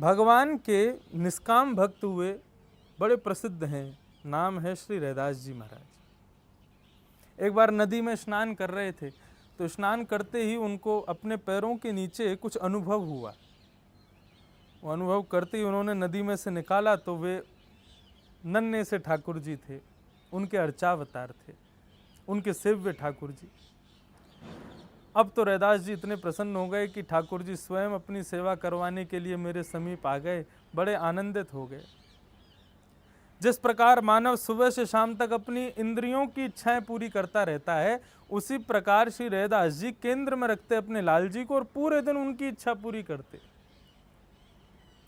भगवान के निष्काम भक्त हुए, बड़े प्रसिद्ध हैं। नाम है श्री रैदास जी महाराज। एक बार नदी में स्नान कर रहे थे, तो स्नान करते ही उनको अपने पैरों के नीचे कुछ अनुभव हुआ। वो अनुभव करते ही उन्होंने नदी में से निकाला तो वे नन्हे से ठाकुर जी थे, उनके अर्चावतार थे, उनके सेव्य ठाकुर जी। अब तो रैदास जी इतने प्रसन्न हो गए कि ठाकुर जी स्वयं अपनी सेवा करवाने के लिए मेरे समीप आ गए, बड़े आनंदित हो गए। जिस प्रकार मानव सुबह से शाम तक अपनी इंद्रियों की इच्छाएं पूरी करता रहता है, उसी प्रकार श्री रैदास जी केंद्र में रखते अपने लाल जी को और पूरे दिन उनकी इच्छा पूरी करते।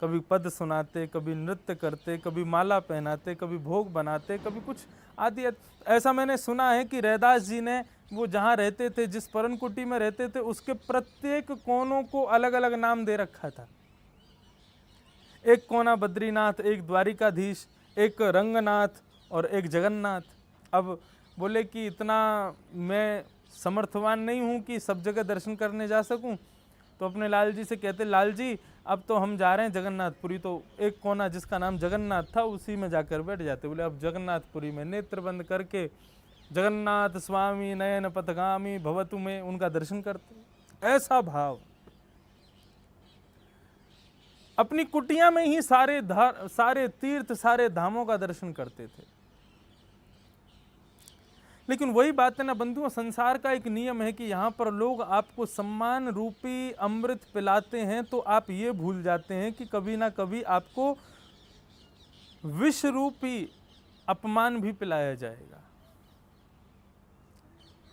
कभी पद सुनाते, कभी नृत्य करते, कभी माला पहनाते, कभी भोग बनाते, कभी कुछ आदि। ऐसा मैंने सुना है कि रैदास जी ने वो जहाँ रहते थे, जिस परनकुटी में रहते थे, उसके प्रत्येक कोनों को अलग अलग नाम दे रखा था। एक कोना बद्रीनाथ, एक द्वारिकाधीश, एक रंगनाथ और एक जगन्नाथ। अब बोले कि इतना मैं समर्थवान नहीं हूँ कि सब जगह दर्शन करने जा सकूँ, तो अपने लाल जी से कहते, लाल जी अब तो हम जा रहे हैं जगन्नाथपुरी। तो एक कोना जिसका नाम जगन्नाथ था, उसी में जाकर बैठ जाते। बोले अब जगन्नाथपुरी में नेत्र बंद करके जगन्नाथ स्वामी नयन पथगामी भवतु में उनका दर्शन करते। ऐसा भाव। अपनी कुटिया में ही सारे तीर्थ, सारे धामों का दर्शन करते थे। लेकिन वही बात है ना बंधुओं, संसार का एक नियम है कि यहाँ पर लोग आपको सम्मान रूपी अमृत पिलाते हैं, तो आप ये भूल जाते हैं कि कभी ना कभी आपको विष रूपी अपमान भी पिलाया जाएगा।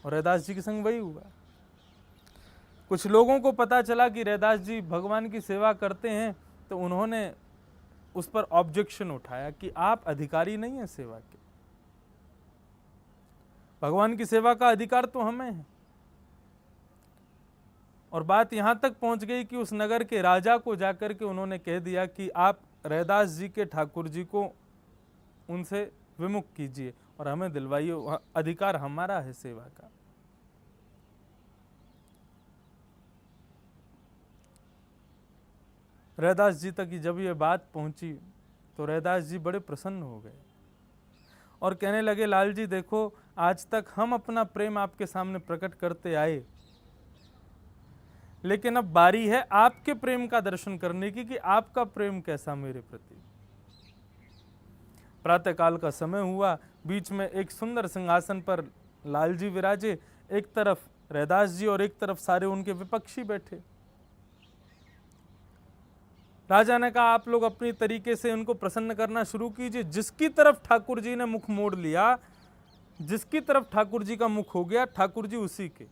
और रैदास जी के संग वही हुआ। कुछ लोगों को पता चला कि रैदास जी भगवान की सेवा करते हैं, तो उन्होंने उस पर ऑब्जेक्शन उठाया कि आप अधिकारी नहीं हैं सेवा के, भगवान की सेवा का अधिकार तो हमें है। और बात यहां तक पहुंच गई कि उस नगर के राजा को जाकर के उन्होंने कह दिया कि आप रैदास जी के ठाकुर जी को उनसे विमुख कीजिए और हमें दिलवाइए, अधिकार हमारा है सेवा का। रैदास जी तक जब ये बात पहुंची तो रैदास जी बड़े प्रसन्न हो गए और कहने लगे, लाल जी देखो, आज तक हम अपना प्रेम आपके सामने प्रकट करते आए, लेकिन अब बारी है आपके प्रेम का दर्शन करने की कि आपका प्रेम कैसा मेरे प्रति। प्रातः काल का समय हुआ, बीच में एक सुंदर सिंहासन पर लाल जी विराजे, एक तरफ रैदास जी और एक तरफ सारे उनके विपक्षी बैठे। राजा ने कहा, आप लोग अपनी तरीके से उनको प्रसन्न करना शुरू कीजिए। जिसकी तरफ ठाकुर जी ने मुख मोड़ लिया, जिसकी तरफ ठाकुर जी का मुख हो गया, ठाकुर जी उसी के।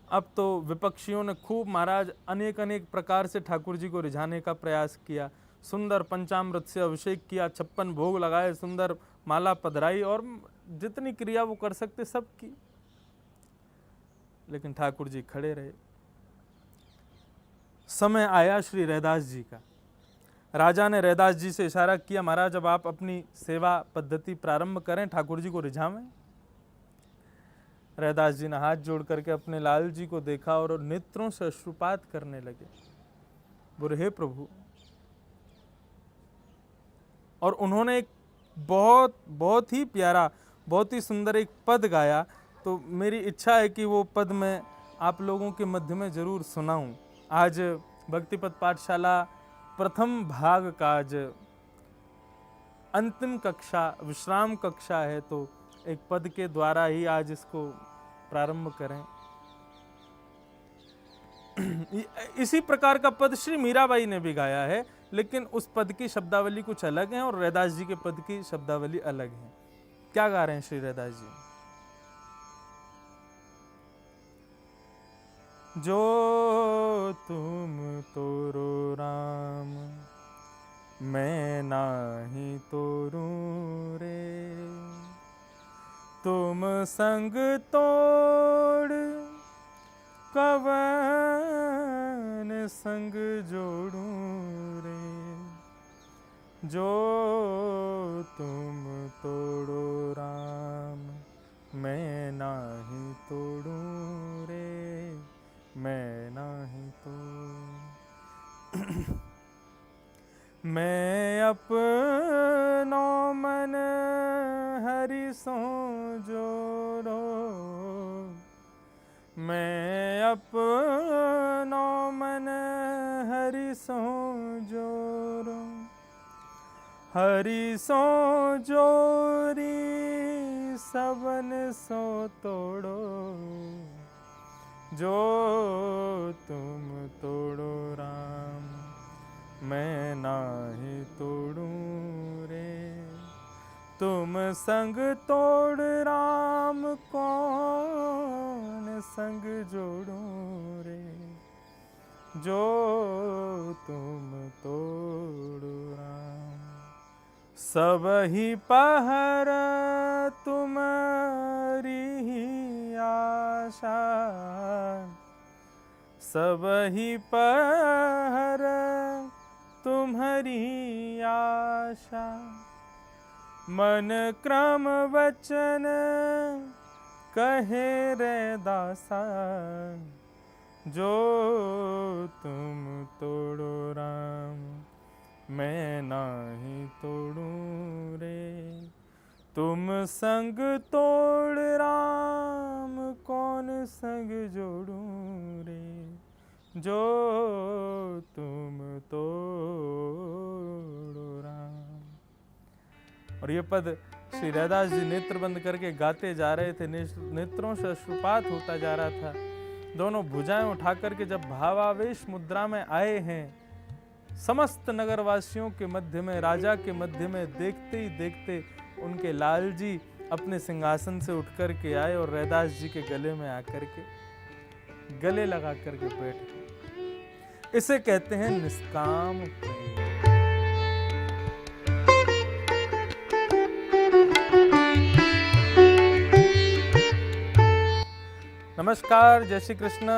अब तो विपक्षियों ने खूब महाराज अनेक अनेक प्रकार से ठाकुर जी को रिझाने का प्रयास किया। सुंदर पंचामृत से अभिषेक किया, 56 भोग लगाए, सुंदर माला पधराई और जितनी क्रिया वो कर सकते सब की। लेकिन ठाकुर जी खड़े रहे। समय आया श्री रैदास जी का। राजा ने रैदास जी से इशारा किया, महाराज अब आप अपनी सेवा पद्धति प्रारंभ करें, ठाकुर जी को रिझावें। रैदास जी ने हाथ जोड़ करके अपने लाल जी को देखा और नेत्रों से अश्रुपात करने लगे। बोले, हे प्रभु। और उन्होंने एक बहुत ही प्यारा, बहुत ही सुंदर एक पद गाया। तो मेरी इच्छा है कि वो पद मैं आप लोगों के मध्य में जरूर सुनाऊं। आज भक्तिपद पाठशाला प्रथम भाग का आज अंतिम कक्षा, विश्राम कक्षा है, तो एक पद के द्वारा ही आज इसको प्रारंभ करें। इसी प्रकार का पद श्री मीराबाई ने भी गाया है, लेकिन उस पद की शब्दावली कुछ अलग है और रैदास जी के पद की शब्दावली अलग है। क्या गा रहे हैं श्री रैदास जी? जो तुम तोरो राम, मैं नाही तोरू रे, तुम संग तोड़ कवन संग जोड़ू रे, जो तुम तोड़ो राम, मैं नाही तोड़ू रे, मैं नाही तोड़ूं। मैं अपनो मन हरि सो जोड़ो, मैं अपनो मन हरि सो जोड़ो, हरि सो जोरी सबन सो तोड़ो, जो तुम तोड़ो राम मैं नाही तोड़ूं रे। तुम संग तोड़ राम कौन संग जोड़ूं रे, जो तुम तोड़ो राम। सब ही पहर तुम्हारी ही आशा, सब ही पहर तुम्हारी आशा। मन क्रम वचन कहे रे दासा, जो तुम तोड़ो राम मैं नाही तोड़ूं रे। तुम संग तोड़ राम कौन संग जोड़ूं रे, जो तुम तोड़ो राम। और ये पद श्री रैदास जी नेत्र बंद करके गाते जा रहे थे। नेत्रों से अश्रुपात होता जा रहा था। दोनों भुजाएं उठा करके जब भावावेश मुद्रा में आए हैं, समस्त नगरवासियों के मध्य में, राजा के मध्य में, देखते ही देखते उनके लाल जी अपने सिंहासन से उठ करके आए और रैदास जी के गले में आकर के गले लगा करके बैठ गए। इसे कहते हैं निष्काम प्रेम। नमस्कार, जय श्री कृष्ण।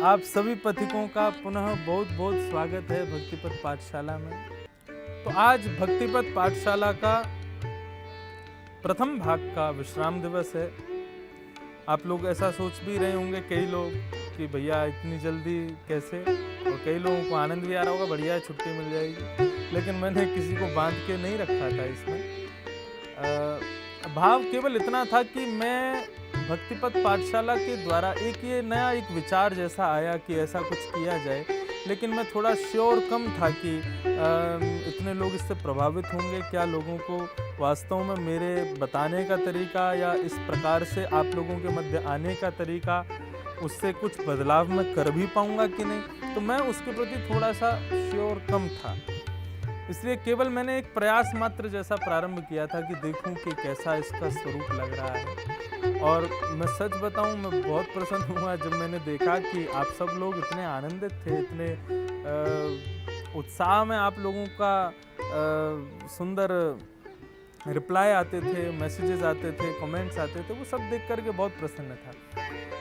आप सभी पथिकों का पुनः बहुत बहुत स्वागत है भक्तिपथ पाठशाला में। तो आज भक्तिपथ पाठशाला का प्रथम भाग का विश्राम दिवस है। आप लोग ऐसा सोच भी रहे होंगे कई लोग कि भैया इतनी जल्दी कैसे, और कई लोगों को आनंद भी आ रहा होगा, बढ़िया छुट्टी मिल जाएगी। लेकिन मैंने किसी को बांध के नहीं रखा था इसमें। भाव केवल इतना था कि मैं भक्तिपथ पाठशाला के द्वारा ये नया विचार जैसा आया कि ऐसा कुछ किया जाए, लेकिन मैं थोड़ा श्योर कम था कि इतने लोग इससे प्रभावित होंगे क्या, लोगों को वास्तव में मेरे बताने का तरीका या इस प्रकार से आप लोगों के मध्य आने का तरीका, उससे कुछ बदलाव मैं कर भी पाऊंगा कि नहीं। तो मैं उसके प्रति थोड़ा सा श्योर कम था, इसलिए केवल मैंने एक प्रयास मात्र जैसा प्रारंभ किया था कि देखूं कि कैसा इसका स्वरूप लग रहा है। और मैं सच बताऊं, मैं बहुत प्रसन्न हुआ जब मैंने देखा कि आप सब लोग इतने आनंदित थे, इतने उत्साह में आप लोगों का सुंदर रिप्लाई आते थे, मैसेजेस आते थे, कमेंट्स आते थे, वो सब देख करके बहुत प्रसन्न था।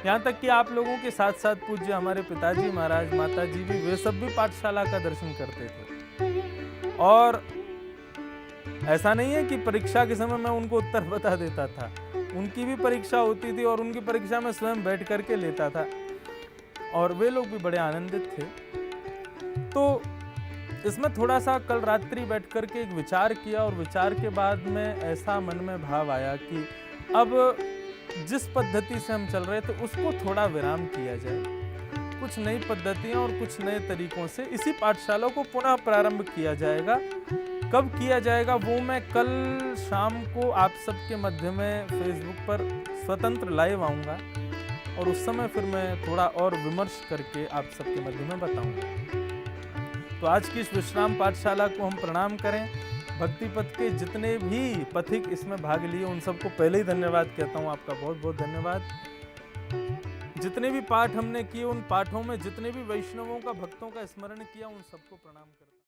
यहाँ तक कि आप लोगों के साथ साथ पूज्य हमारे पिताजी महाराज, माताजी भी, वे सब भी पाठशाला का दर्शन करते थे। और ऐसा नहीं है कि परीक्षा के समय मैं उनको उत्तर बता देता था, उनकी भी परीक्षा होती थी और उनकी परीक्षा में स्वयं बैठ करके लेता था, और वे लोग भी बड़े आनंदित थे। तो इसमें थोड़ा सा कल रात्रि बैठ करके एक विचार किया, और विचार के बाद में ऐसा मन में भाव आया कि अब जिस पद्धति से हम चल रहे थे उसको थोड़ा विराम किया जाए, कुछ नई पद्धतियां और कुछ नए तरीकों से इसी पाठशाला को पुनः प्रारंभ किया जाएगा। कब किया जाएगा वो मैं कल शाम को आप सबके मध्य में फेसबुक पर स्वतंत्र लाइव आऊँगा, और उस समय फिर मैं थोड़ा और विमर्श करके आप सबके मध्य में बताऊँगा। तो आज की इस विश्राम पाठशाला को हम प्रणाम करें। भक्तिपथ के जितने भी पथिक इसमें भाग लिए उन सबको पहले ही धन्यवाद कहता हूँ, आपका बहुत बहुत धन्यवाद। जितने भी पाठ हमने किए, उन पाठों में जितने भी वैष्णवों का, भक्तों का स्मरण किया, उन सबको प्रणाम करता हूँ।